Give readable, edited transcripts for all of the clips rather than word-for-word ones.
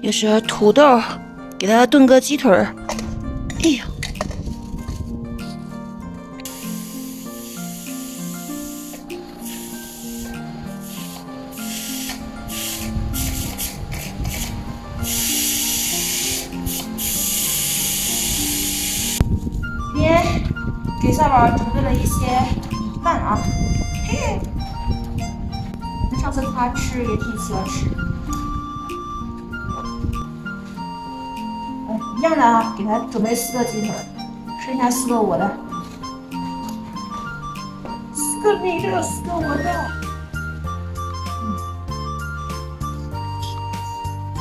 又是土豆，给它炖个鸡腿儿。哎呀！今天给小宝准备了一些米饭啊，嘿嘿，上次他吃也挺喜欢吃。一样的啊，给他准备4个鸡腿，剩下4个我的，4个你的，4个我的。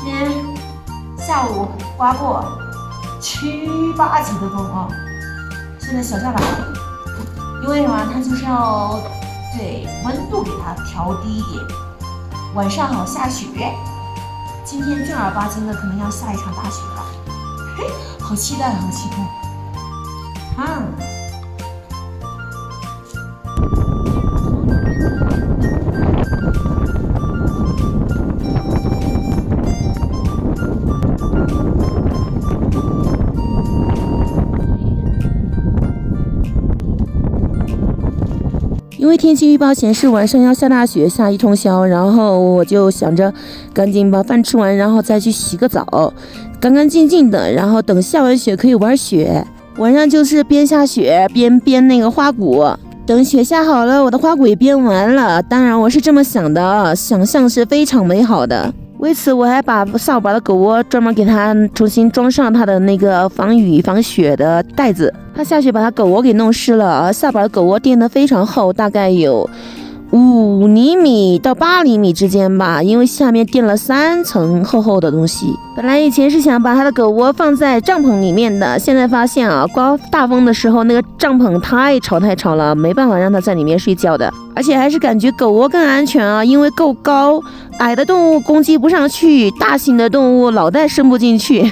今天下午刮过7、8级的风啊，现在小下来了，因为什么？它就是要对温度给它调低一点，晚上好下雪。今天正儿八经的可能要下一场大雪了。嘿，好期待，好期待！因为天气预报显示晚上要下大雪，下一通宵，然后我就想着赶紧把饭吃完，然后再去洗个澡，干干净净的，然后等下完雪可以玩雪。晚上就是边下雪边编那个花鼓，等雪下好了，我的花鼓也编完了。当然我是这么想的，想象是非常美好的。为此我还把扫把的狗窝专门给它重新装上它的那个防雨防雪的袋子，怕下雪把它狗窝给弄湿了。扫把的狗窝垫得非常厚，大概有5厘米到8厘米之间吧，因为下面垫了3层厚厚的东西。本来以前是想把它的狗窝放在帐篷里面的，现在发现啊，刮大风的时候那个帐篷太吵了，没办法让它在里面睡觉的。而且还是感觉狗窝更安全啊，因为够高，矮的动物攻击不上去，大型的动物脑袋伸不进去。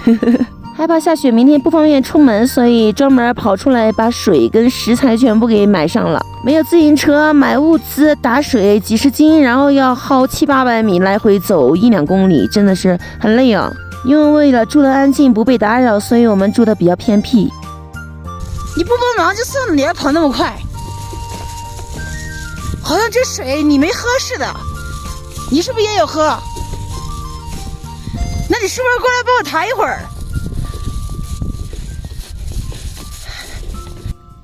害怕下雪明天不方便出门，所以专门跑出来把水跟食材全部给买上了。没有自行车，买物资打水几十斤，然后要耗700-800米来回走1-2公里，真的是很累啊。因为为了住得安静不被打扰，所以我们住得比较偏僻。你不帮忙就算了，你还跑那么快，好像这水你没喝似的，你是不是也有喝？那你是不是过来帮我抬一会儿？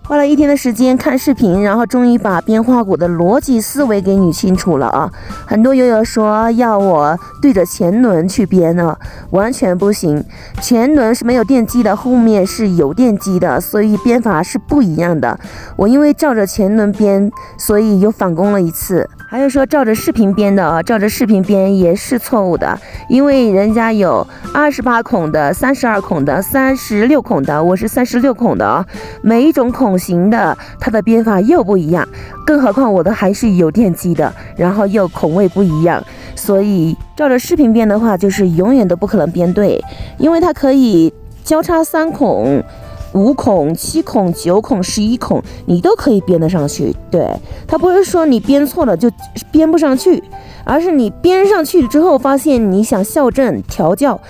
花了1天的时间看视频，然后终于把编花鼓的逻辑思维给捋清楚了啊！很多友友说要我对着前轮去编呢，完全不行。前轮是没有电机的，后面是有电机的，所以编法是不一样的。我因为照着前轮编，所以又返工了1次。还有说照着视频编的啊，照着视频编也是错误的，因为人家有28孔的、32孔的、36孔的，我是36孔的啊，每一种孔型的它的编法又不一样，更何况我的还是有电机的，然后又孔位不一样，所以照着视频编的话，就是永远都不可能编对，因为它可以交叉3孔。5孔、7孔、9孔、11孔，你都可以编得上去。对，它不是说你编错了就编不上去，而是你编上去之后发现你想校正调教，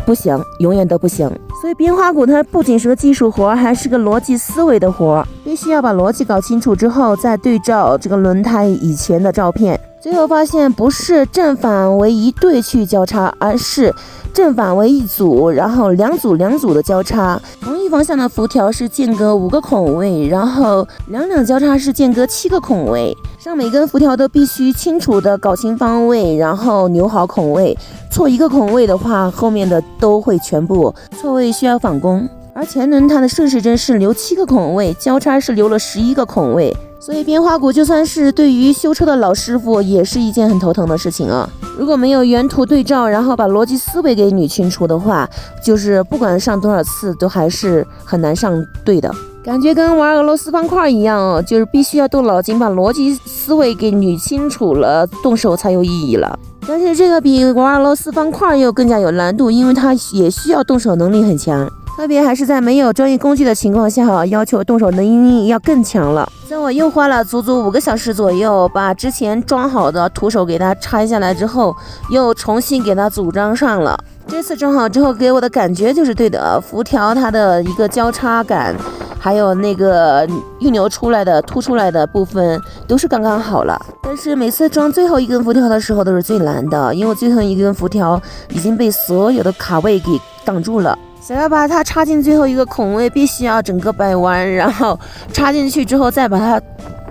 不行，永远都不行。所以编花鼓它不仅是个技术活，还是个逻辑思维的活，必须要把逻辑搞清楚之后，再对照这个轮胎以前的照片，最后发现不是正反为一对去交叉，而是正反为一组，然后两组的交叉。同一方向的辐条是间隔5个孔位，然后两交叉是间隔7个孔位。上每根辐条都必须清楚的搞清方位，然后扭好孔位。错一个孔位的话，后面的都会全部错位，需要返工。而前轮它的顺时针是留7个孔位，交叉是留了11个孔位。所以编花鼓就算是对于修车的老师傅也是一件很头疼的事情啊。如果没有原图对照，然后把逻辑思维给捋清楚的话，就是不管上多少次都还是很难上对的。感觉跟玩俄罗斯方块一样哦，就是必须要动脑筋把逻辑思维给捋清楚了，动手才有意义了。但是这个比玩俄罗斯方块又更加有难度，因为它也需要动手能力很强。特别还是在没有专业工具的情况下，要求动手能力要更强了。所以我又花了足足5个小时左右，把之前装好的徒手给它拆下来之后，又重新给它组装上了。这次蒸好之后给我的感觉就是对的，辐条它的一个交叉感，还有那个预留出来的凸出来的部分都是刚刚好了。但是每次装最后一根辐条的时候都是最难的，因为最后一根辐条已经被所有的卡位给挡住了。想要把它插进最后一个孔位，必须要整个掰弯，然后插进去之后再把它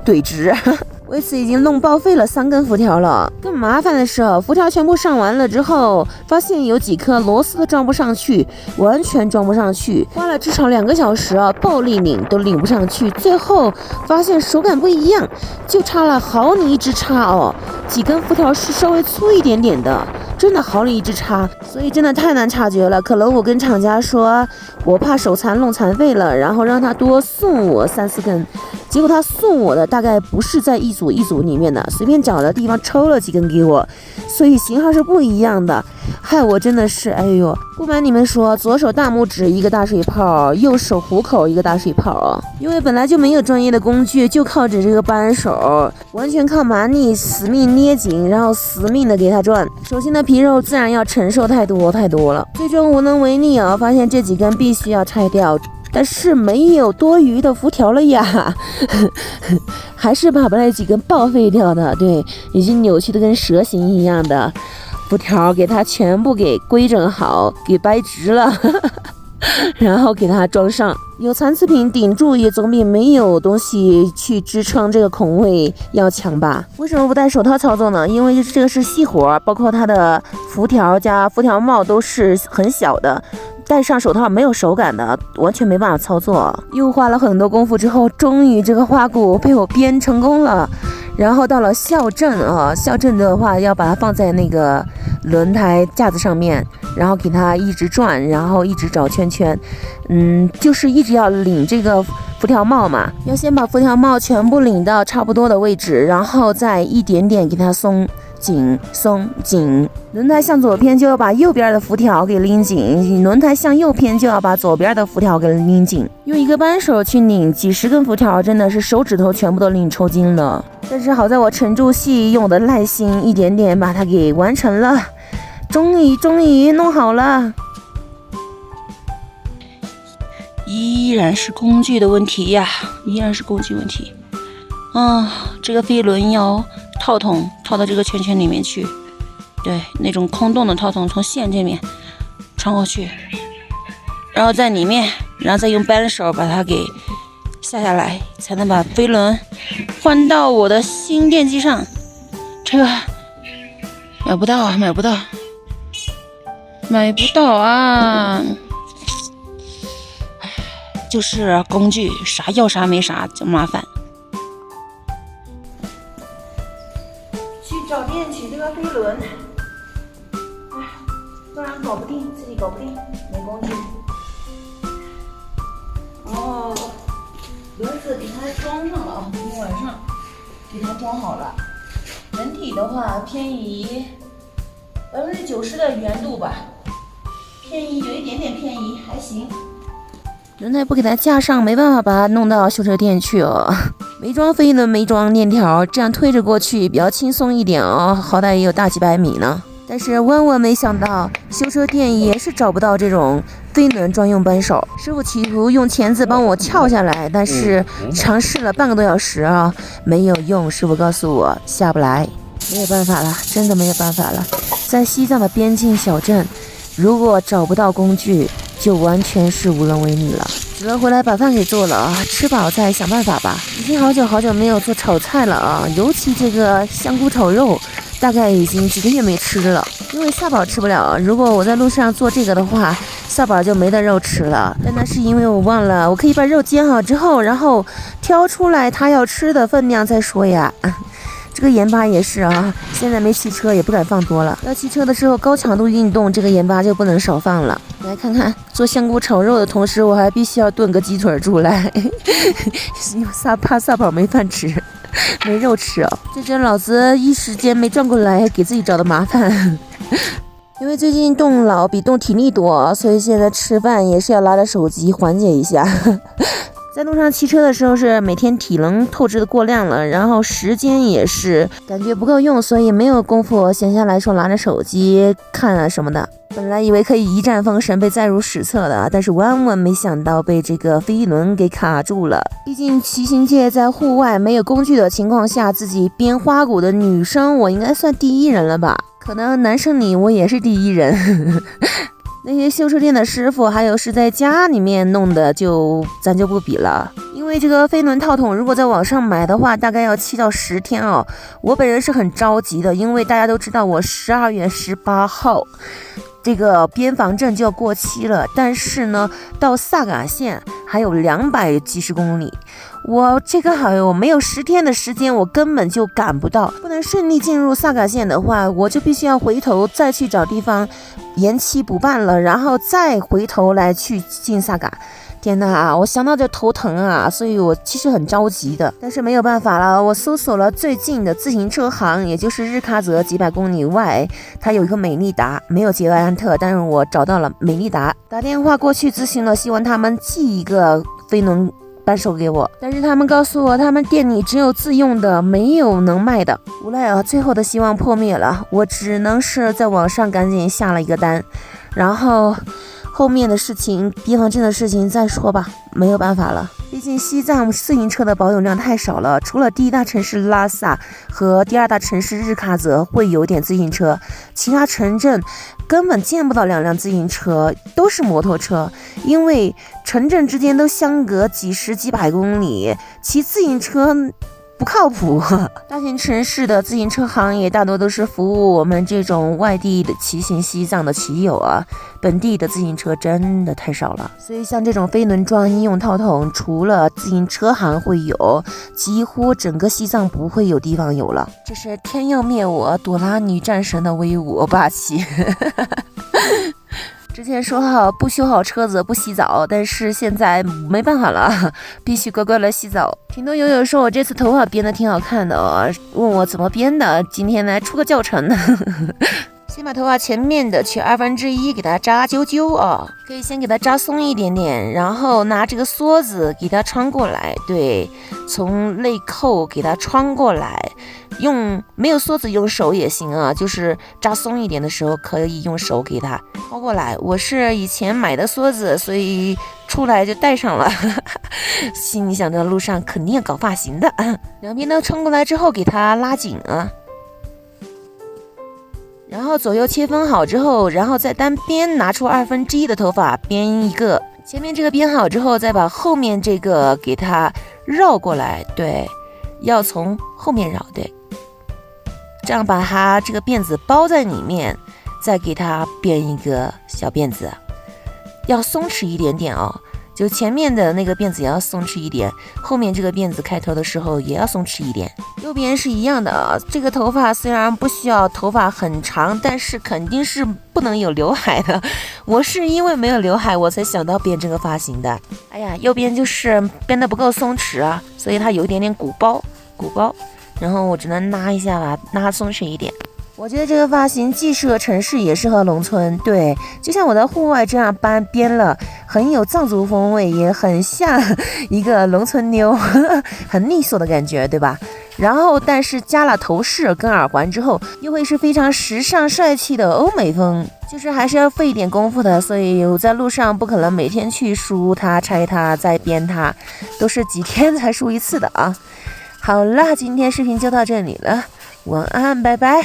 怼直。为此已经弄报废了3根辐条了。更麻烦的是，辐条全部上完了之后，发现有几颗螺丝都装不上去，完全装不上去，花了至少2个小时啊，暴力拧都拧不上去。最后发现手感不一样，就差了毫厘之差哦。几根辐条是稍微粗一点点的，真的毫厘之差，所以真的太难察觉了。可能我跟厂家说，我怕手残弄残废了，然后让他多送我3、4根。结果他送我的大概不是在一组里面的，随便找的地方抽了几根给我，所以型号是不一样的，害我真的是，哎呦，不瞒你们说，左手大拇指一个大水泡，右手虎口一个大水泡啊！因为本来就没有专业的工具，就靠着这个扳手，完全靠蛮力死命捏紧，然后死命的给它转，手心的皮肉自然要承受太多了，最终无能为力啊！发现这几根必须要拆掉。但是没有多余的辐条了呀，还是把那几根报废掉的，对，已经扭曲的跟蛇形一样的辐条，给它全部给规整好，给掰直了，然后给它装上。有残次品顶住也总比没有东西去支撑这个孔位要强吧？为什么不戴手套操作呢？因为这个是细活，包括它的辐条加辐条帽都是很小的。戴上手套没有手感的，完全没办法操作。又花了很多功夫之后，终于这个花鼓被我编成功了。然后到了校正啊，校正的话要把它放在那个轮胎架子上面，然后给它一直转，然后一直找圈圈。就是一直要领这个辐条帽嘛，要先把辐条帽全部领到差不多的位置，然后再一点点给它松紧。轮胎向左偏就要把右边的辐条给拎紧，轮胎向右偏就要把左边的辐条给拎紧。用一个扳手去拧几十根辐条，真的是手指头全部都拧抽筋了。但是好在我沉住气，用我的耐心，一点点把它给完成了。终于弄好了。依然是工具的问题呀，这个飞轮要套筒套到这个圈圈里面去，对，那种空洞的套筒从线这面穿过去，然后在里面，然后再用扳手把它给下来，才能把飞轮换到我的新电机上。这个买不到啊！就是工具啥要啥没啥，就麻烦。去找店取这个飞轮，不然搞不定，自己搞不定，没工具。轮子给它装上了啊，今天晚上给它装好了。整体的话偏移90%的圆度吧，有一点点偏移，还行。轮胎不给它架上，没办法把它弄到修车店去哦。没装飞轮，没装链条，这样推着过去比较轻松一点哦，好歹也有大几百米呢。但是万万没想到，修车店也是找不到这种飞轮专用扳手。师傅企图用钳子帮我撬下来，但是尝试了半个多小时啊，没有用。师傅告诉我下不来，没有办法了，真的没有办法了。在西藏的边境小镇，如果找不到工具，就完全是无能为力了，只能回来把饭给做了啊，吃饱再想办法吧。已经好久没有做炒菜了啊，尤其这个香菇炒肉，大概已经几个月没吃了，因为萨宝吃不了。如果我在路上做这个的话，萨宝就没得肉吃了。但那是因为我忘了，我可以把肉煎好之后，然后挑出来他要吃的分量再说呀。这个盐巴也是啊，现在没骑车也不敢放多了。要骑车的时候高强度运动，这个盐巴就不能少放了。来看看，做香菇炒肉的同时，我还必须要炖个鸡腿出来，怕萨宝没饭吃，没肉吃哦。这真老子一时间没转过来，给自己找的麻烦。因为最近动脑比动体力多，所以现在吃饭也是要拿着手机缓解一下。在路上骑车的时候是每天体能透支的过量了，然后时间也是感觉不够用，所以没有功夫闲下来说拿着手机看啊什么的。本来以为可以一战封神被载入史册的，但是万万没想到被这个飞轮给卡住了。毕竟骑行界在户外没有工具的情况下，自己编花鼓的女生我应该算第一人了吧，可能男生里我也是第一人。那些修车店的师傅还有是在家里面弄的咱就不比了，因为这个飞轮套筒如果在网上买的话大概要7到10天哦。我本人是很着急的，因为大家都知道我12月18号这个边防证就要过期了，但是呢到萨嘎县还有200几十公里，我这个我没有10天的时间，我根本就赶不到。不能顺利进入萨嘎县的话，我就必须要回头再去找地方延期补办了，然后再回头来去进萨嘎。天哪，我想到就头疼啊，所以我其实很着急的，但是没有办法了。我搜索了最近的自行车行，也就是日喀则几百公里外，它有一个美利达，没有捷安特，但是我找到了美利达，打电话过去咨询了，希望他们寄一个飞轮扳手给我，但是他们告诉我他们店里只有自用的，没有能卖的。无奈啊，最后的希望破灭了，我只能是在网上赶紧下了一个单，然后后面的事情，边防证的事情再说吧，没有办法了。毕竟西藏自行车的保有量太少了，除了第一大城市拉萨和第二大城市日喀则会有点自行车，其他城镇根本见不到2辆自行车，都是摩托车，因为城镇之间都相隔几十几百公里，骑自行车不靠谱。大型城市的自行车行业大多都是服务我们这种外地的骑行西藏的骑友啊，本地的自行车真的太少了，所以像这种飞轮装医用套筒，除了自行车行会有，几乎整个西藏不会有地方有了。这是天要灭我，朵拉女战神的威武霸气。之前说好不修好车子不洗澡，但是现在没办法了，必须乖乖来洗澡。挺多友友说我这次头发编得挺好看的哦，问我怎么编的，今天来出个教程呢。先把头发前面的取1/2给它扎揪揪啊，可以先给它扎松一点点，然后拿这个梭子给它穿过来，对，从内扣给它穿过来，用没有梭子用手也行啊，就是扎松一点的时候可以用手给它穿过来。我是以前买的梭子，所以出来就带上了。心里想着路上肯定要搞发型的，两边都穿过来之后给它拉紧啊。然后左右切分好之后，然后在单边拿出1/2的头发编一个，前面这个编好之后，再把后面这个给它绕过来，对，要从后面绕，对，这样把它这个辫子包在里面，再给它编一个小辫子，要松弛一点点哦。就前面的那个辫子也要松弛一点，后面这个辫子开头的时候也要松弛一点。右边是一样的啊，这个头发虽然不需要头发很长，但是肯定是不能有刘海的。我是因为没有刘海，我才想到编这个发型的。哎呀，右边就是编得不够松弛啊，所以它有一点点鼓包，然后我只能拉一下吧，拉松弛一点。我觉得这个发型既适合城市也适合农村，对，就像我在户外这样编了，很有藏族风味，也很像一个农村妞，很利索的感觉，对吧？然后但是加了头饰跟耳环之后，又会是非常时尚帅气的欧美风，就是还是要费一点功夫的，所以我在路上不可能每天去梳它、拆它、再编它，都是几天才梳一次的啊。好了，今天视频就到这里了，晚安，拜拜。